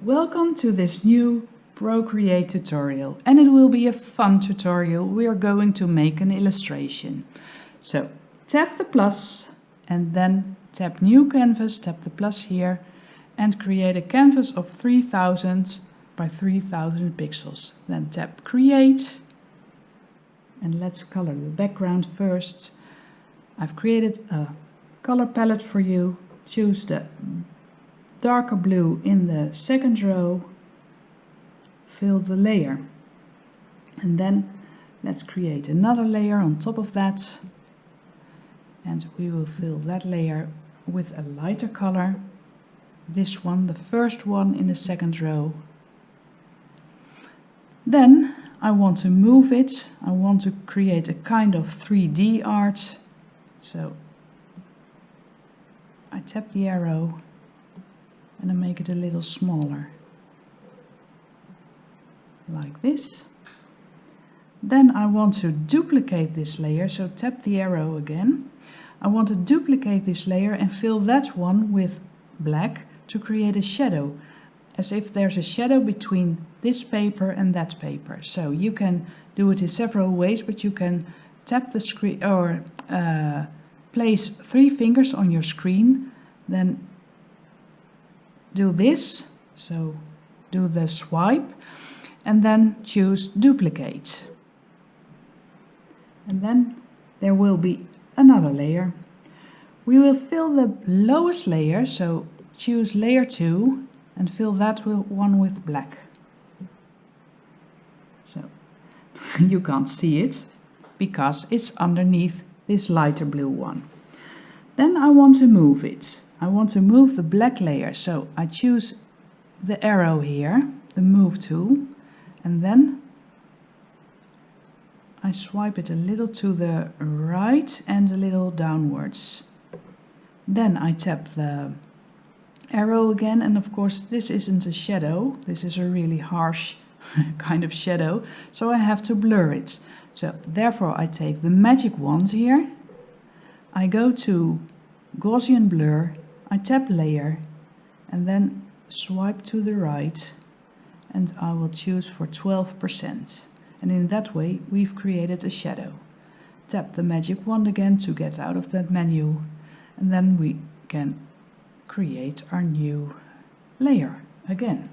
Welcome to this new Procreate tutorial, and it will be a fun tutorial. We are going to make an illustration. So tap the plus and then tap new canvas, tap the plus here and create a canvas of 3000 by 3000 pixels. Then tap create and let's color the background first. I've created a color palette for you. Choose the darker blue in the second row, fill the layer, and then let's create another layer on top of that, and we will fill that layer with a lighter color, this one, the first one in the second row. Then I want to move it, I want to create a kind of 3D art, so I tap the arrow and I make it a little smaller, like this. Then I want to duplicate this layer, so tap the arrow again. I want to duplicate this layer and fill that one with black to create a shadow, as if there's a shadow between this paper and that paper. So you can do it in several ways, but you can tap the screen or place 3 fingers on your screen, then do this, so do the swipe and then choose duplicate, and then there will be another layer. We will fill the lowest layer, so choose layer 2 and fill that one with black. So you can't see it because it's underneath this lighter blue one. Then I want to move it. I want to move the black layer, so I choose the arrow here, the move tool, and then I swipe it a little to the right and a little downwards. Then I tap the arrow again, and of course this isn't a shadow, this is a really harsh kind of shadow, so I have to blur it. So therefore I take the magic wand here, I go to Gaussian blur, I tap layer and then swipe to the right, and I will choose for 12%, and in that way we've created a shadow. Tap the magic wand again to get out of that menu, and then we can create our new layer again.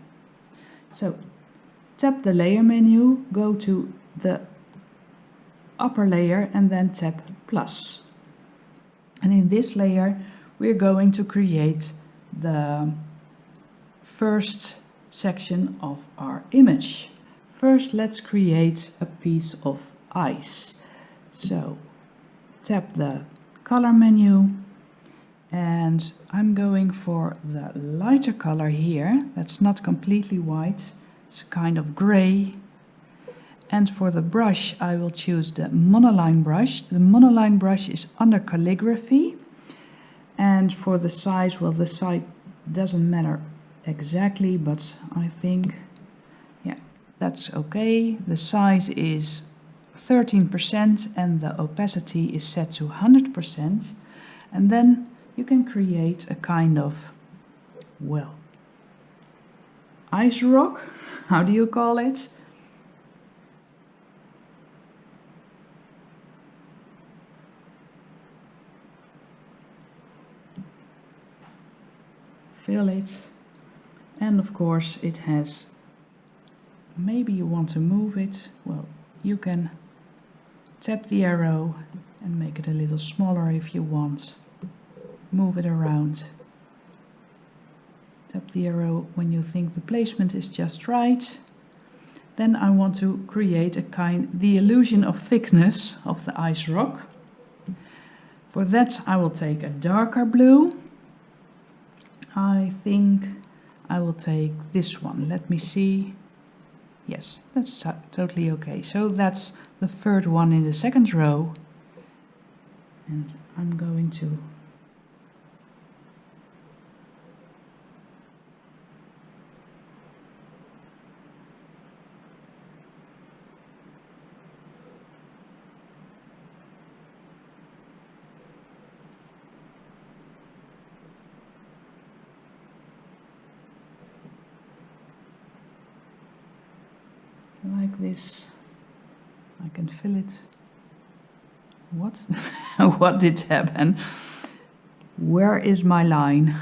So tap the layer menu, go to the upper layer and then tap plus, and in this layer we're going to create the first section of our image. First, let's create a piece of ice. So tap the color menu and I'm going for the lighter color here. That's not completely white, it's kind of gray. And for the brush I will choose the monoline brush. The monoline brush is under calligraphy. And for the size, well, the size doesn't matter exactly, but I think, yeah, that's okay. The size is 13% and the opacity is set to 100%. And then you can create a kind of, well, ice rock, how do you call it? Fill it, and of course it has, maybe you want to move it, well, you can tap the arrow and make it a little smaller if you want, move it around, tap the arrow when you think the placement is just right. Then I want to create the illusion of thickness of the ice rock. For that I will take a darker blue. I think I will take this one. Let me see. Yes, that's totally okay. So that's the third one in the second row. And I'm going to like this. I can fill it. What? What did happen? Where is my line?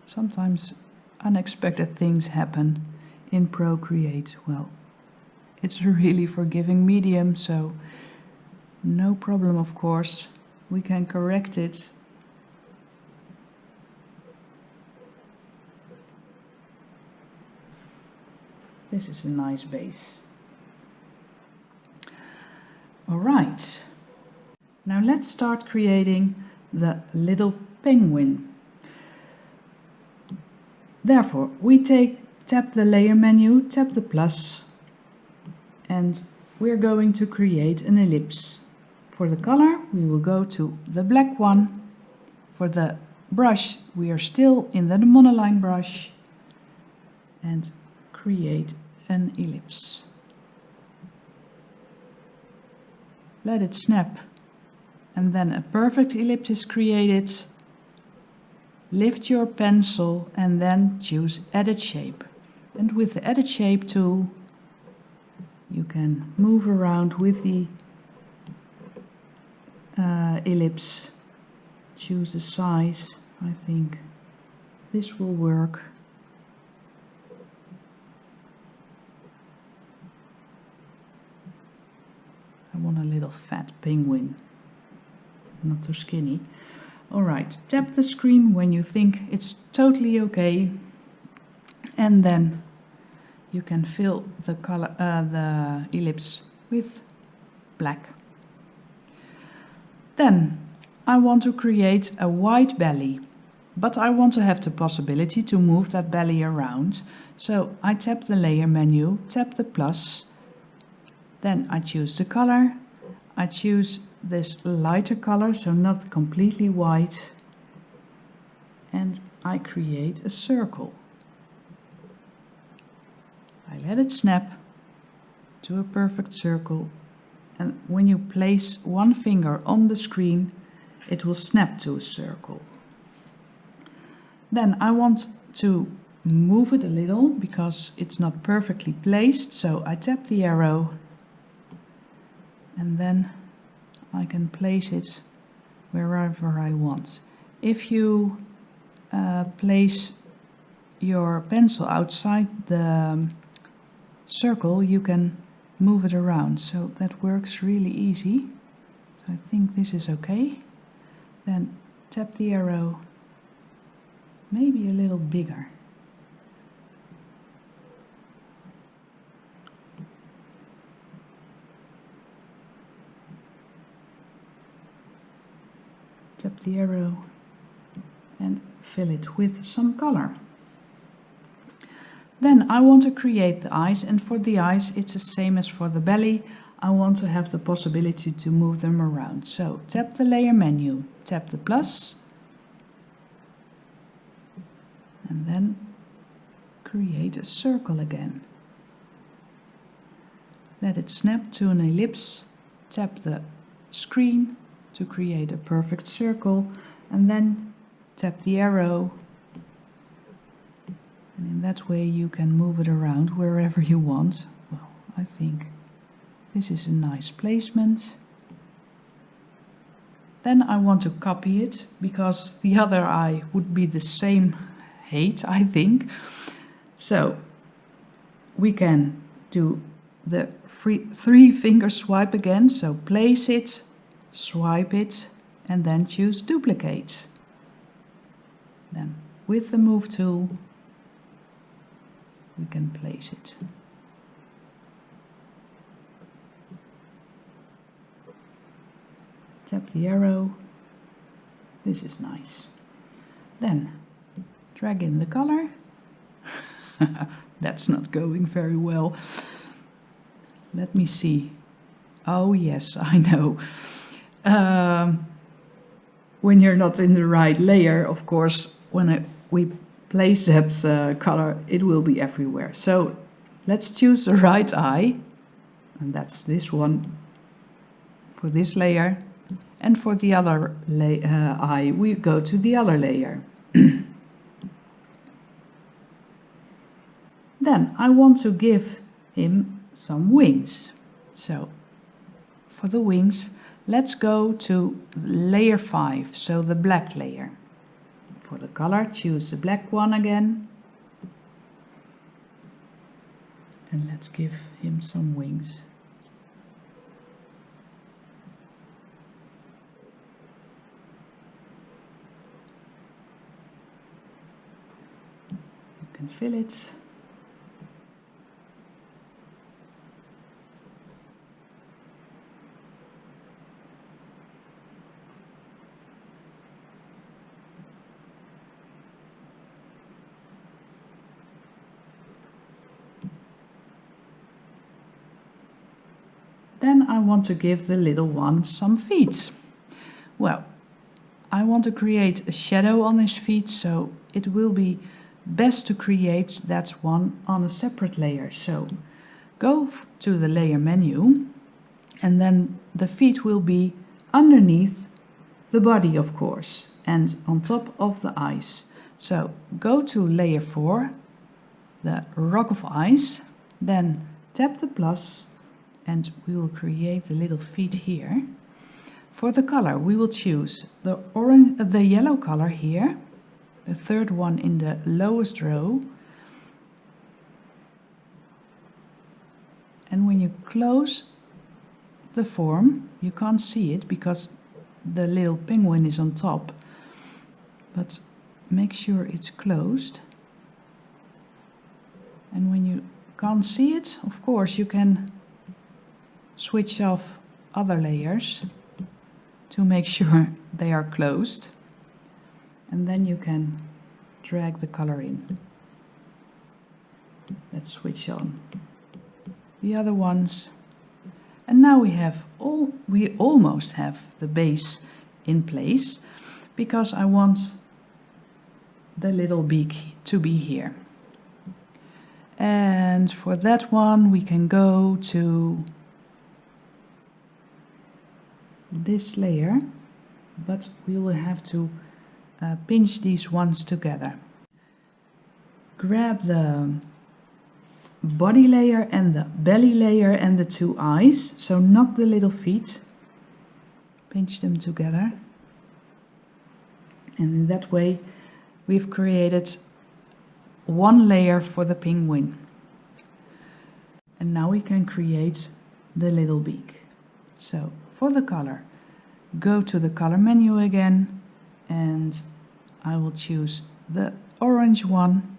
Sometimes unexpected things happen in Procreate. Well, it's a really forgiving medium, so no problem, of course. We can correct it. This is a nice base. Alright, now let's start creating the little penguin. Therefore, we tap the layer menu, tap the plus, and we're going to create an ellipse. For the color, we will go to the black one. For the brush, we are still in the monoline brush, and create an ellipse. Let it snap, and then a perfect ellipse is created. Lift your pencil and then choose Edit Shape. And with the Edit Shape tool, you can move around with the ellipse. Choose the size. I think this will work. I want a little fat penguin, not too skinny. Alright, tap the screen when you think it's totally okay, and then you can fill the color, the ellipse with black. Then I want to create a white belly, but I want to have the possibility to move that belly around. So I tap the layer menu, tap the plus, then I choose the color. I choose this lighter color, so not completely white, and I create a circle. I let it snap to a perfect circle, and when you place one finger on the screen, it will snap to a circle. Then I want to move it a little because it's not perfectly placed, so I tap the arrow, and then I can place it wherever I want. If you place your pencil outside the circle, you can move it around, so that works really easy. So I think this is okay. Then tap the arrow, maybe a little bigger. Tap the arrow and fill it with some color. Then I want to create the eyes, and for the eyes it's the same as for the belly. I want to have the possibility to move them around. So tap the layer menu, tap the plus, and then create a circle again. Let it snap to an ellipse, tap the screen to create a perfect circle, and then tap the arrow, and in that way you can move it around wherever you want. Well, I think this is a nice placement. Then I want to copy it, because the other eye would be the same height, I think. So we can do the three finger swipe again, so place it, swipe it, and then choose duplicate. Then with the move tool we can place it. Tap the arrow. This is nice. Then drag in the color. That's not going very well. Let me see. Oh yes, I know. When you're not in the right layer, of course, when we place that color, it will be everywhere. So let's choose the right eye, and that's this one for this layer, And for the other eye, we go to the other layer. Then I want to give him some wings. So for the wings, let's go to layer 5, so the black layer. For the color, choose the black one again. And let's give him some wings. You can fill it. Then I want to give the little one some feet. Well, I want to create a shadow on his feet, so it will be best to create that one on a separate layer. So go to the layer menu, and then the feet will be underneath the body, of course, and on top of the eyes. So go to layer 4, the rock of eyes, then tap the plus, and we will create the little feet here. For the color, we will choose the yellow color here, the third one in the lowest row. And when you close the form, you can't see it because the little penguin is on top, but make sure it's closed. And when you can't see it, of course, you can switch off other layers to make sure they are closed, and then you can drag the color in. Let's switch on the other ones, and now we almost have the base in place, because I want the little beak to be here. And for that one we can go to this layer, but we will have to pinch these ones together. Grab the body layer and the belly layer and the two eyes, so not the little feet. Pinch them together, and in that way we've created one layer for the penguin. And now we can create the little beak. So for the color, go to the color menu again, and I will choose the orange one.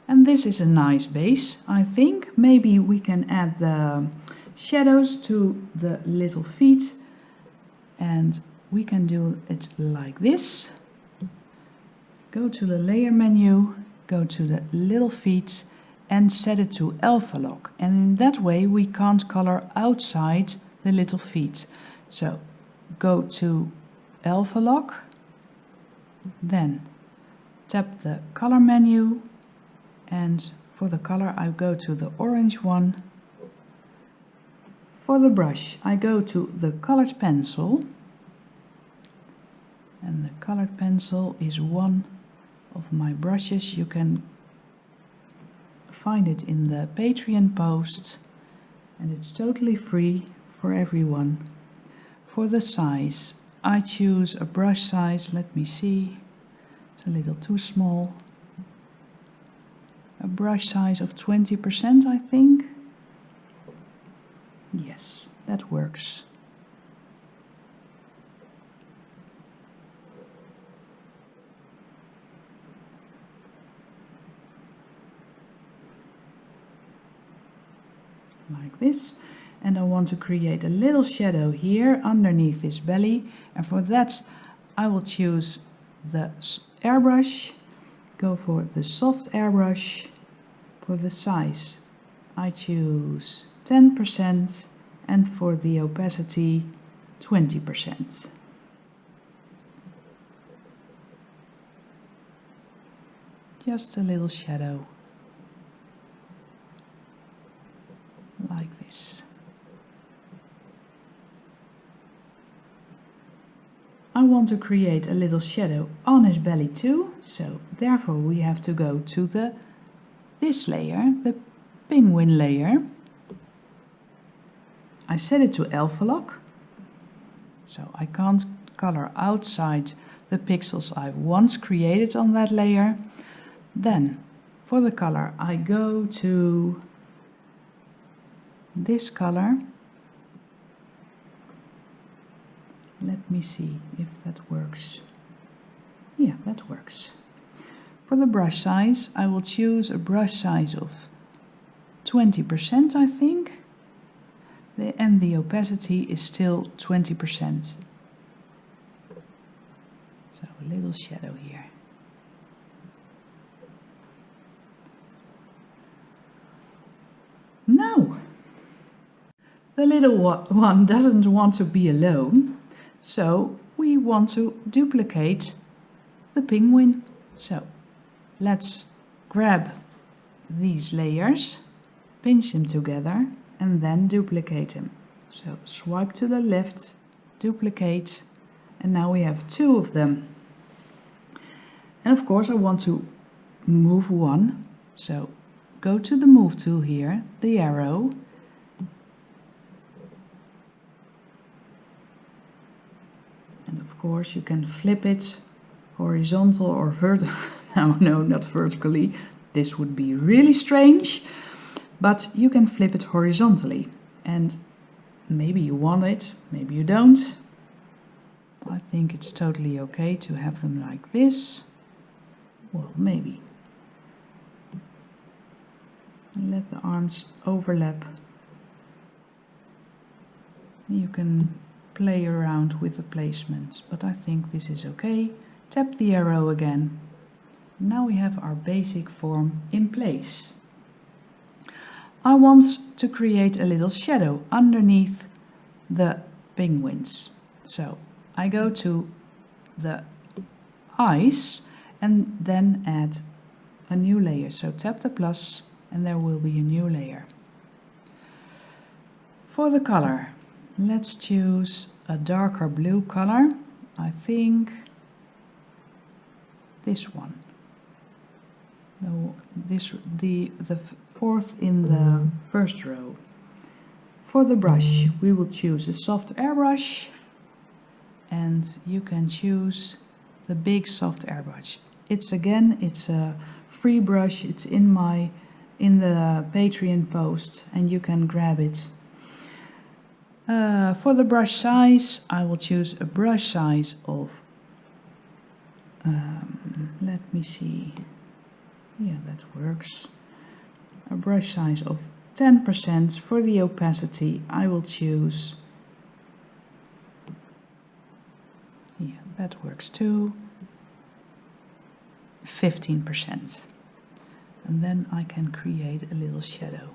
And this is a nice base, I think. Maybe we can add the shadows to the little feet, and we can do it like this. Go to the layer menu, go to the little feet and set it to alpha lock. And in that way we can't color outside the little feet. So go to alpha lock, then tap the color menu, and for the color I go to the orange one. For the brush I go to the colored pencil, and the colored pencil is one of my brushes. You can find it in the Patreon post, and it's totally free for everyone. For the size, I choose a brush size, let me see, it's a little too small. A brush size of 20%, I think. Yes, that works. Like this. And I want to create a little shadow here underneath his belly, and for that I will choose the airbrush, go for the soft airbrush. For the size I choose 10%, and for the opacity 20%. just a little shadow, like this. I want to create a little shadow on his belly too, so therefore we have to go to this layer, the penguin layer. I set it to alpha lock, so I can't color outside the pixels I've once created on that layer. Then for the color I go to this color. Let me see if that works. Yeah, that works. For the brush size, I will choose a brush size of 20%, I think. And the opacity is still 20%. So a little shadow here. Now, the little one doesn't want to be alone. So we want to duplicate the penguin. So let's grab these layers, pinch them together and then duplicate them. So swipe to the left, duplicate, and now we have two of them. And of course I want to move one. So go to the move tool here, the arrow, and of course you can flip it horizontal or vertical. No, not vertically. This would be really strange. But you can flip it horizontally. And maybe you want it, maybe you don't. I think it's totally okay to have them like this. Well, maybe. And let the arms overlap. You can play around with the placement, but I think this is okay. Tap the arrow again. Now we have our basic form in place. I want to create a little shadow underneath the penguins. So I go to the eyes and then add a new layer. So tap the plus and there will be a new layer. For the color, let's choose a darker blue color. I think this one. No, the fourth in the first row. For the brush, we will choose a soft airbrush, and you can choose the big soft airbrush. It's a free brush. It's in the Patreon post, and you can grab it. For the brush size, I will choose a brush size of, let me see, yeah, that works. A brush size of 10%. For the opacity, I will choose, yeah, that works too, 15%. And then I can create a little shadow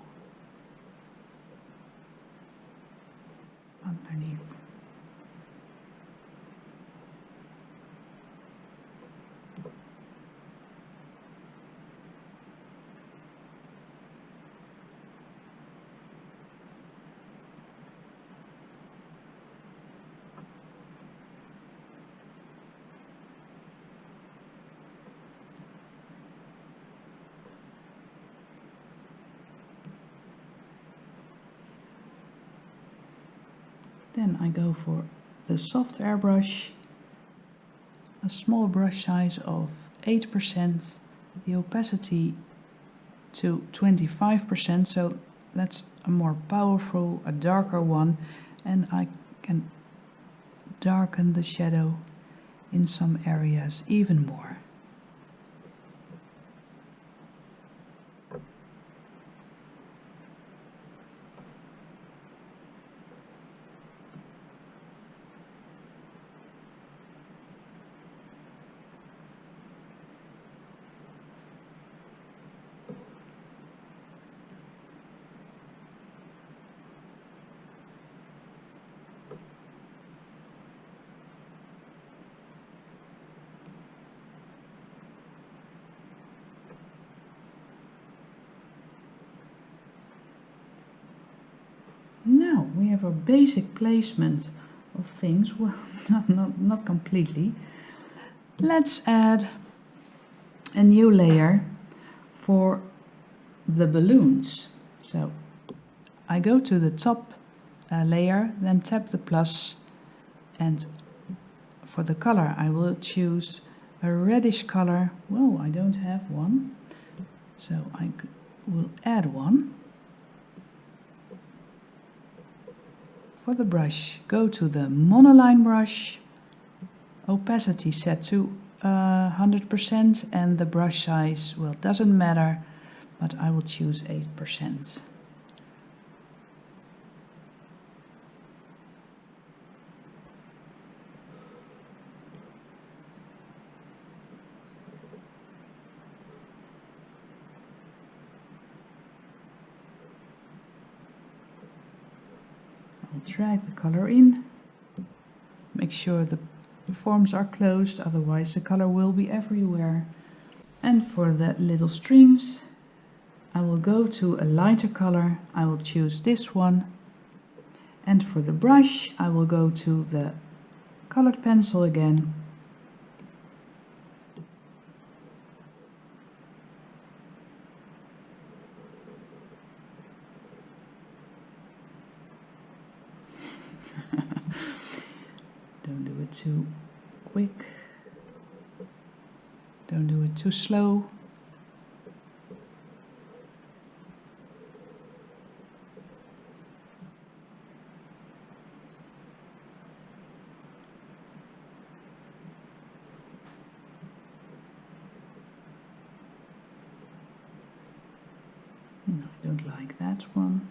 underneath. Then I go for the soft airbrush, a small brush size of 8%, the opacity to 25%, so that's a more powerful, a darker one, and I can darken the shadow in some areas even more. now we have a basic placement of things. Well, not completely. Let's add a new layer for the balloons. So I go to the top layer, then tap the plus, and for the color I will choose a reddish color. Well, I don't have one, so I will add one. For the brush, go to the monoline brush, opacity set to 100%, and the brush size, well, doesn't matter, but I will choose 8%. I'll drag the color in, make sure the forms are closed, otherwise the color will be everywhere. And for the little strings, I will go to a lighter color, I will choose this one. And for the brush, I will go to the colored pencil again. Don't do it too quick. Don't do it too slow. No, I don't like that one.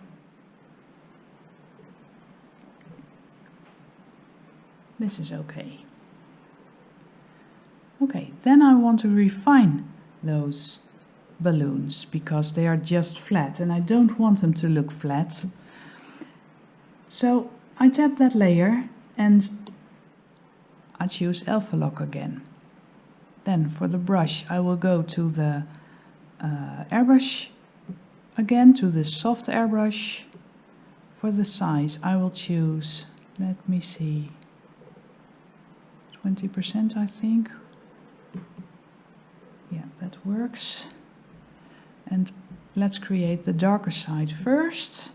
This is okay. Okay, then I want to refine those balloons because they are just flat and I don't want them to look flat. So I tap that layer and I choose Alpha Lock again. Then for the brush I will go to the airbrush again, to the soft airbrush. For the size I will choose, let me see, 20% I think. Yeah, that works. And let's create the darker side first.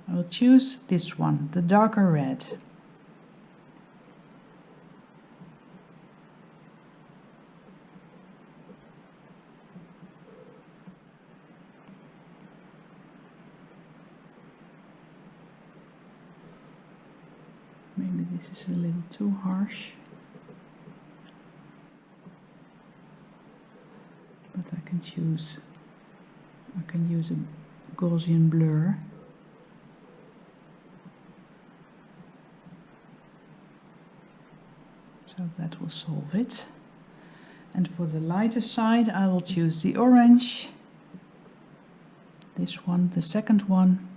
I will choose this one, the darker red. Maybe this is a little too harsh. But I can use a Gaussian blur. So that will solve it. And for the lighter side I will choose the orange. This one, the second one.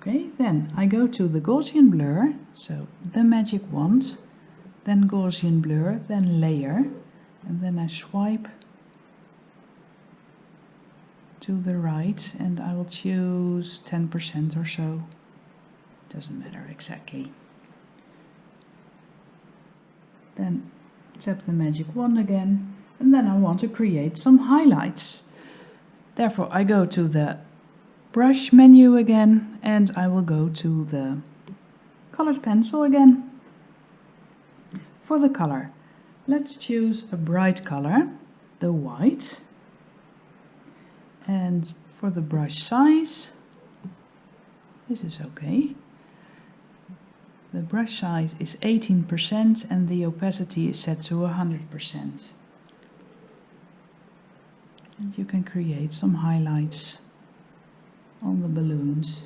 Okay, then I go to the Gaussian blur, so the magic wand, then Gaussian blur, then layer, and then I swipe to the right and I will choose 10% or so. Doesn't matter exactly. Then tap the magic wand again, and then I want to create some highlights. Therefore I go to the brush menu again and I will go to the colored pencil again. For the color, let's choose a bright color, the white. And for the brush size, this is okay. The brush size is 18% and the opacity is set to 100%. And you can create some highlights on the balloons.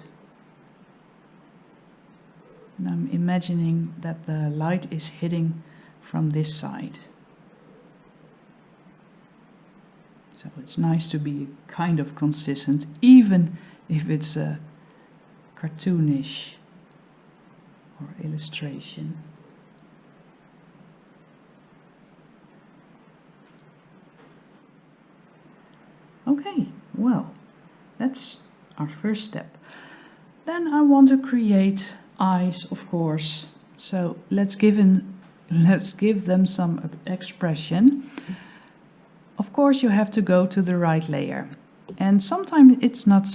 And I'm imagining that the light is hitting from this side. So it's nice to be kind of consistent, even if it's a cartoonish or illustration. Okay, well, that's our first step. Then I want to create eyes, of course. So let's give them some expression. Of course, you have to go to the right layer. And sometimes it's not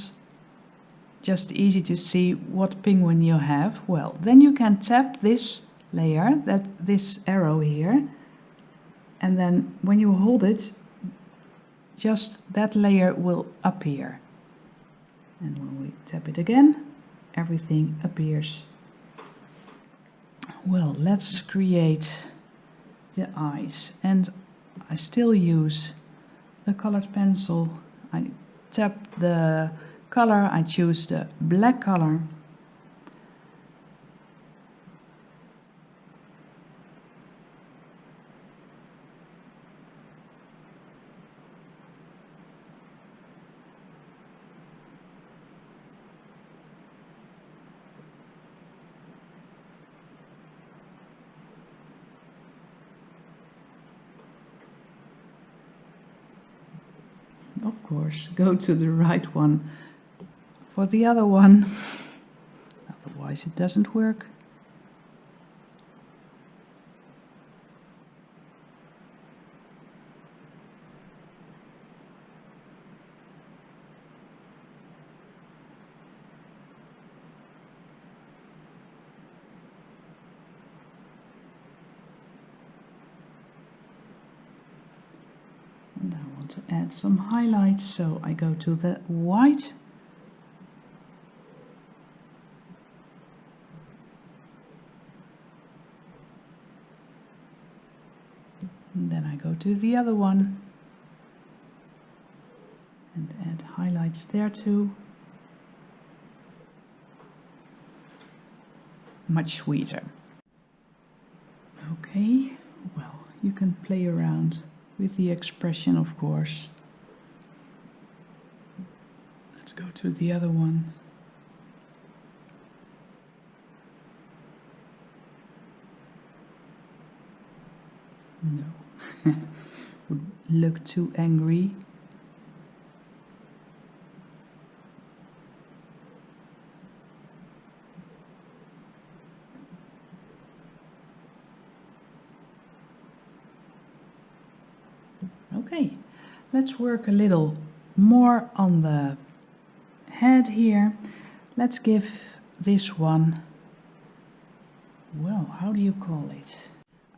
just easy to see what penguin you have. Well, then you can tap this layer, this arrow here, and then when you hold it, just that layer will appear. And when we tap it again, everything appears. Well, let's create the eyes. And I still use the colored pencil. I tap the color, I choose the black color. Of course, go to the right one for the other one, otherwise it doesn't work. And I want to add some highlights, so I go to the white. And then I go to the other one and add highlights there too. Much sweeter. Okay, well, you can play around with the expression, of course. Let's go to the other one. No, would look too angry. Okay, let's work a little more on the head here. Let's give this one, well, how do you call it?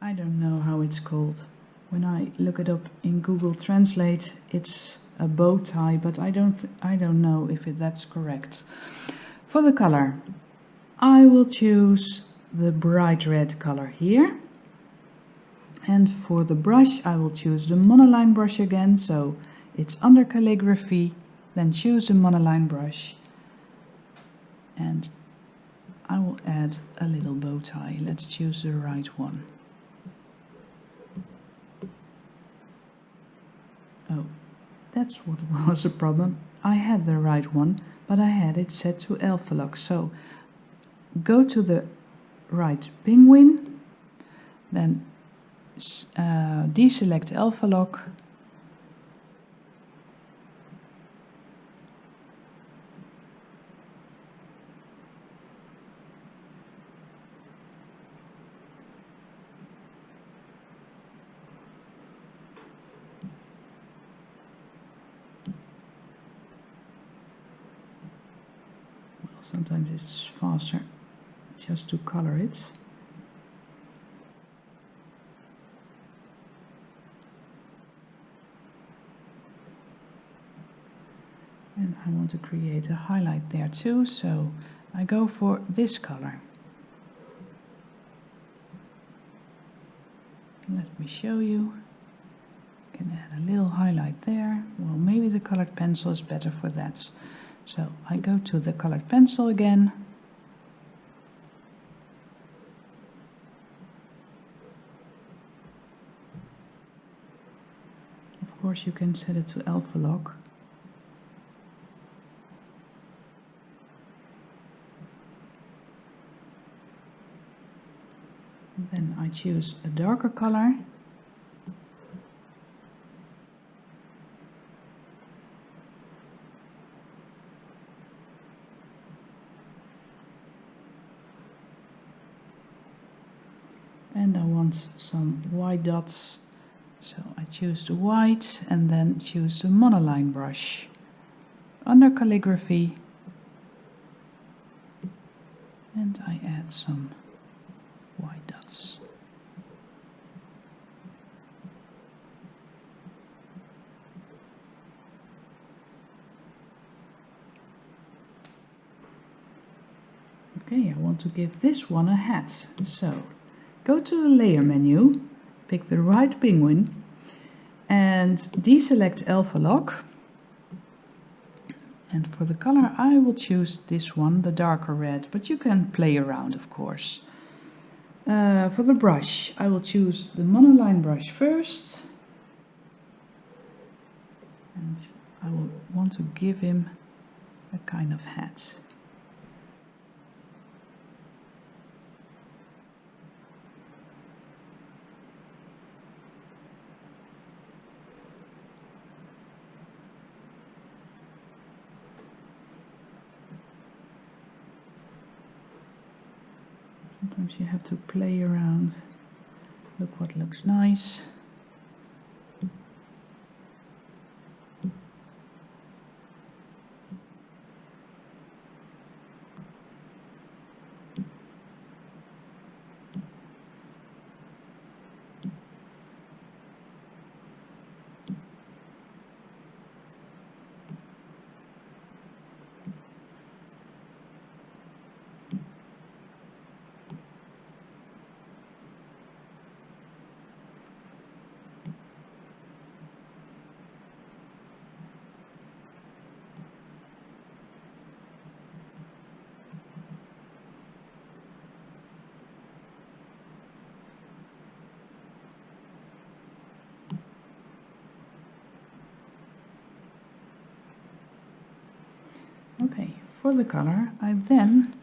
I don't know how it's called. When I look it up in Google Translate, it's a bow tie, but I don't know if that's correct. For the color, I will choose the bright red color here. And for the brush, I will choose the monoline brush again, so it's under calligraphy, then choose the monoline brush. And I will add a little bow tie. Let's choose the right one. Oh, that's what was a problem. I had the right one, but I had it set to alpha lock. So go to the right penguin, then deselect alpha lock, well, sometimes it's faster just to color it. And I want to create a highlight there too, so I go for this color. Let me show you. You can add a little highlight there. Well, maybe the colored pencil is better for that. So I go to the colored pencil again. Of course you can set it to alpha lock. Then I choose a darker color. And I want some white dots, so I choose the white and then choose the monoline brush. Under calligraphy, and I add some white dots. Okay, I want to give this one a hat, so go to the layer menu, pick the right penguin and deselect alpha lock. And for the color I will choose this one, the darker red, but you can play around of course. For the brush I will choose the monoline brush first. And I will want to give him a kind of hat. Sometimes you have to play around. Look what looks nice. Okay, for the color I then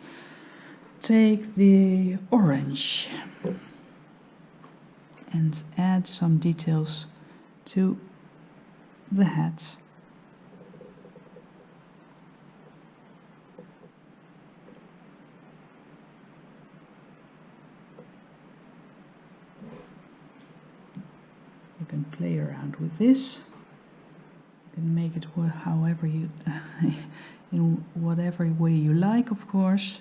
take the orange and add some details to the hat. You can play around with this. You can make it however you in whatever way you like, of course.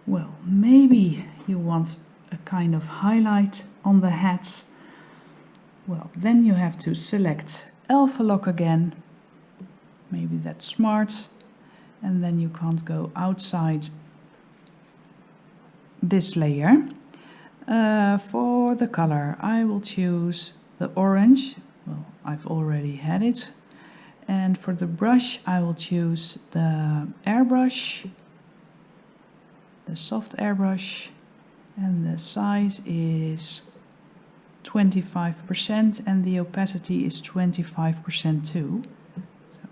Well, maybe you want a kind of highlight on the hat. Well, then you have to select alpha lock again. Maybe that's smart. And then you can't go outside this layer. For the color, I will choose the orange. Well, I've already had it. And for the brush, I will choose the airbrush. The soft airbrush, and the size is 25% and the opacity is 25% too. So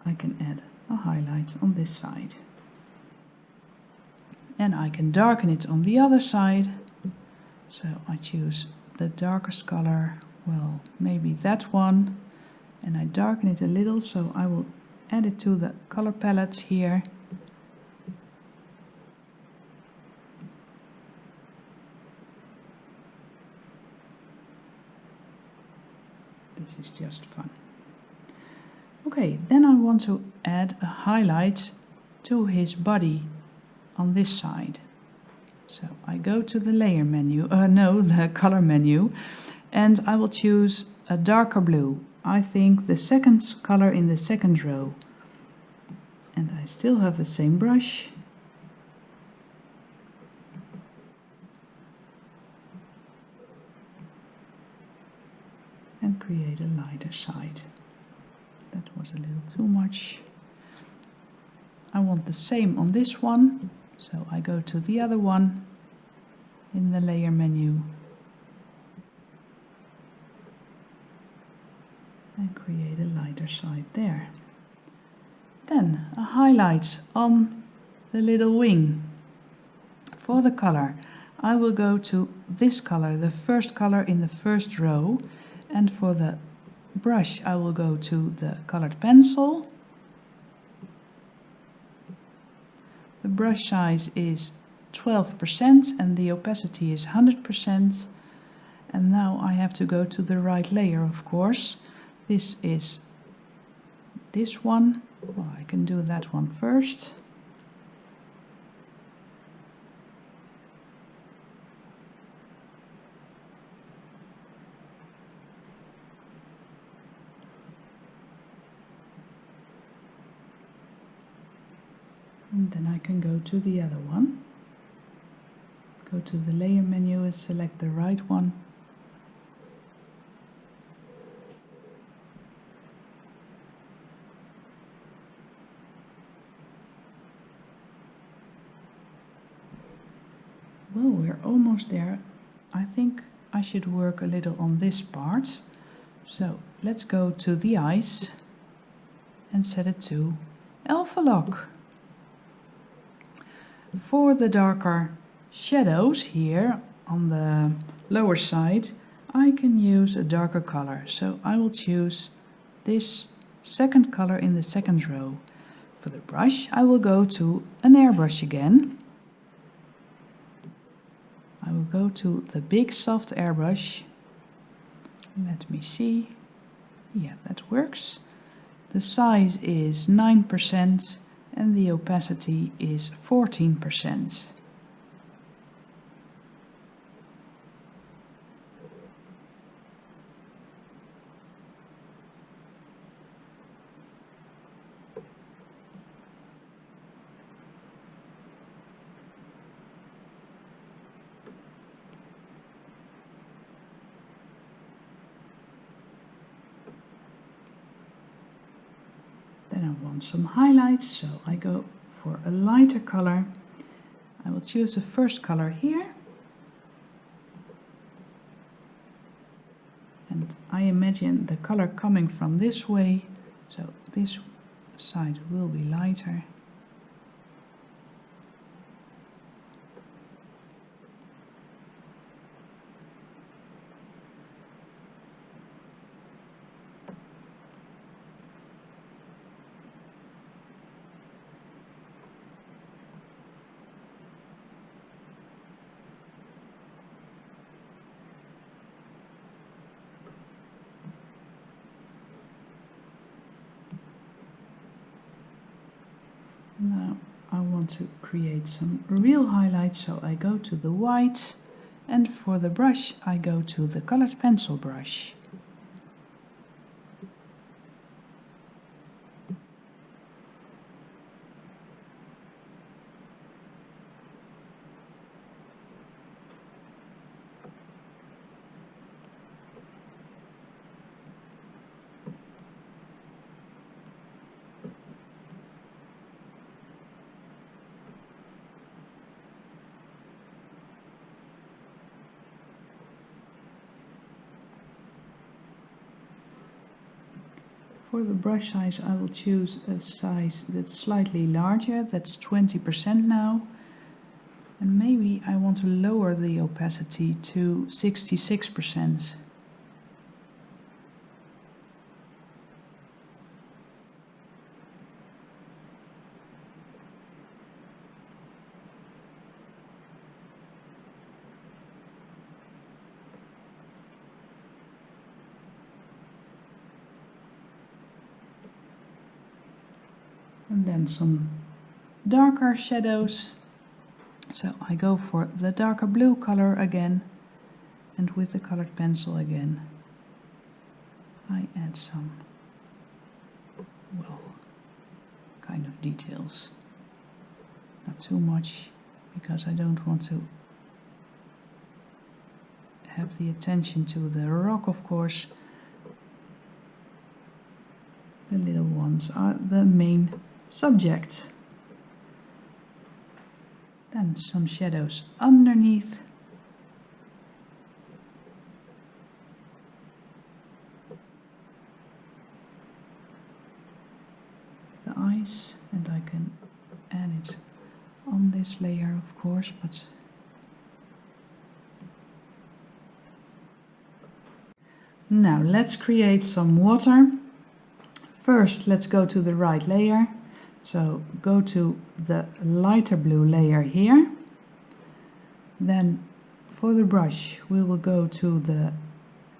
I can add a highlight on this side. And I can darken it on the other side. So I choose the darkest color, well, maybe that one, and I darken it a little, so I will add it to the color palette here. This is just fun. Okay, then I want to add a highlight to his body on this side. So I go to the layer menu, the color menu, and I will choose a darker blue. I think the second color in the second row. And I still have the same brush. And create a lighter side. That was a little too much. I want the same on this one, so I go to the other one in the layer menu and create a lighter side there. Then a highlight on the little wing. For the color, I will go to this color, the first color in the first row, and for the brush I will go to the colored pencil. The brush size is 12% and the opacity is 100%. And now I have to go to the right layer, of course. This is this one. Well, I can do that one first. And then I can go to the other one. Go to the layer menu and select the right one. Well, we're almost there. I think I should work a little on this part. So let's go to the eyes and set it to Alpha Lock. For the darker shadows here on the lower side, I can use a darker color. So I will choose this second color in the second row. For the brush, I will go to an airbrush again. I will go to the big soft airbrush. Let me see. Yeah, that works. The size is 9% and the opacity is 14%. Then I want some highlights, so I go for a lighter color. I will choose the first color here. And I imagine the color coming from this way, so this side will be lighter. Now I want to create some real highlights, so I go to the white, and for the brush I go to the colored pencil brush. For the brush size I will choose a size that's slightly larger, that's 20% now. And maybe I want to lower the opacity to 66%. And then some darker shadows. So I go for the darker blue color again, and with the colored pencil again I add some, well, kind of details. Not too much, because I don't want to have the attention to the rock, of course. The little ones are the main subject. Then some shadows underneath. The eyes, and I can add it on this layer, of course, but now let's create some water. First, let's go to the right layer. So go to the lighter blue layer here. Then for the brush we will go to the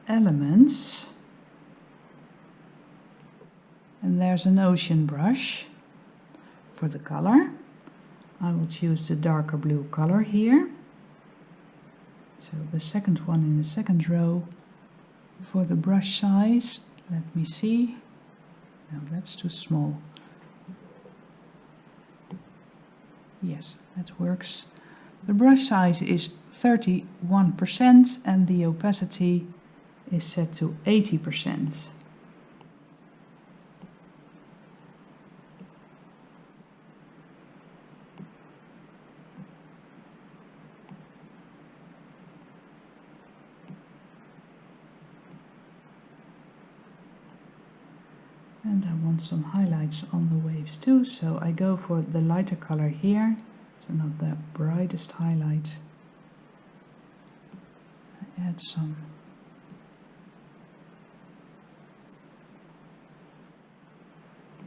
elements. And there's an ocean brush. For the color, I will choose the darker blue color here. So the second one in the second row. For the brush size, let me see. No, that's too small. Yes, that works. The brush size is 31% and the opacity is set to 80%. And I want some highlights on the waves too, so I go for the lighter color here, so not the brightest highlight. I add some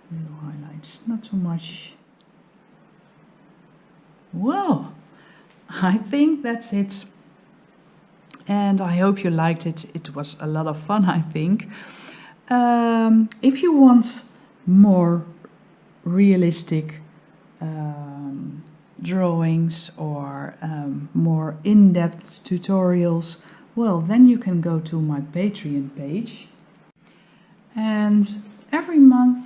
little highlights, not too much. Well, I think that's it. And I hope you liked it. It was a lot of fun, I think. If you want more realistic drawings or more in-depth tutorials, well, then you can go to my Patreon page. And every month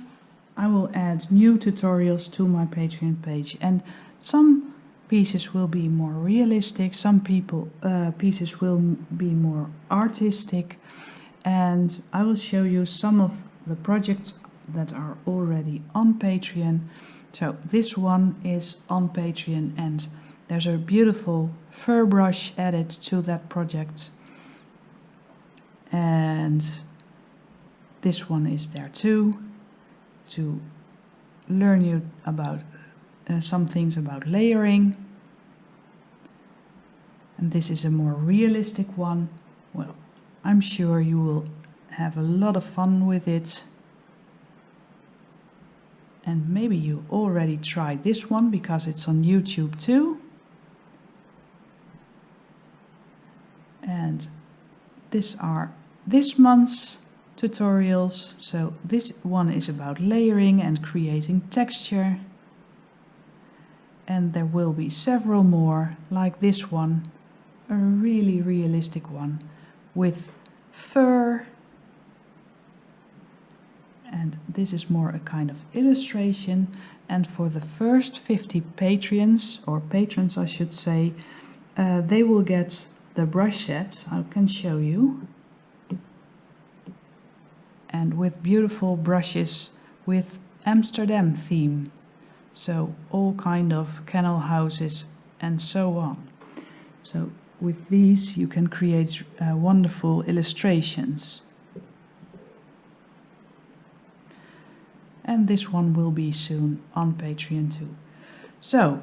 I will add new tutorials to my Patreon page, and some pieces will be more realistic, some pieces will be more artistic, and I will show you some of the projects that are already on Patreon. So this one is on Patreon, and there's a beautiful fur brush added to that project, and this one is there too, to learn you about some things about layering. And this is a more realistic one. Well, I'm sure you will have a lot of fun with it. And maybe you already tried this one because it's on YouTube too. And these are this month's tutorials. So this one is about layering and creating texture. And there will be several more like this one, a really realistic one with fur. And this is more a kind of illustration. And for the first 50 patrons, or patrons I should say, they will get the brush set. I can show you. And with beautiful brushes with Amsterdam theme. So all kind of canal houses and so on. So with these you can create wonderful illustrations. And this one will be soon on Patreon too. So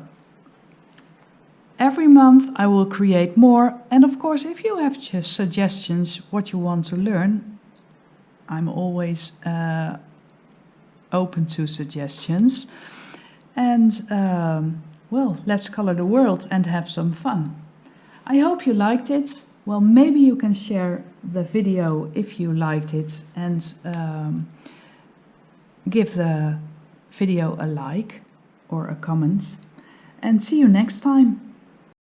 every month I will create more, and of course if you have just suggestions what you want to learn, I'm always open to suggestions. And well, let's color the world and have some fun. I hope you liked it. Well, maybe you can share the video if you liked it, and give the video a like or a comment, and see you next time.